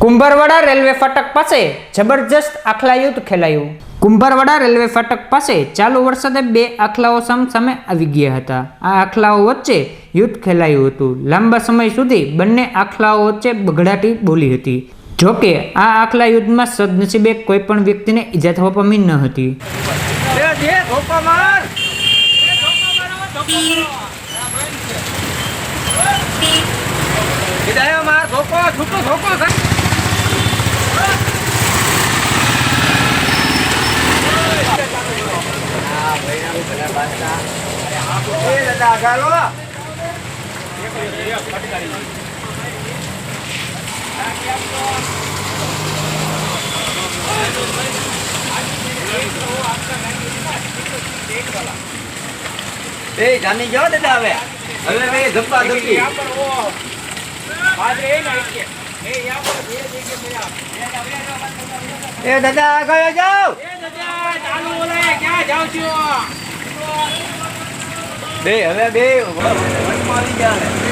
Kumbharwada railway ફાટક પાસે જબરજસ્ત આખલા યુદ્ધ ખેલાયું। કુંભારવાડા રેલવે ફાટક પાસે ચાલુ વરસાદે બે આખલાઓ સામસામે આવી ગયા હતા। આ આખલાઓ વચ્ચે યુદ્ધ ખેલાયું હતું। લાંબા સમય સુધી બંને આખલાઓ વચ્ચે બગડાટી બોલી હતી। જોકે આ આખલા યુદ્ધમાં સદનસીબે કોઈ પણ વ્યક્તિને ઈજા થવા પામી ન હતી। જાની ગયો દાદા હવે હવે મે ધપ્પા ધપ્પી એ દાદા ગયો જાવ એ દાદા ચાલુ ઓલા ક્યાં જાવ છો બે હવે બે વચમાં આવી ગયા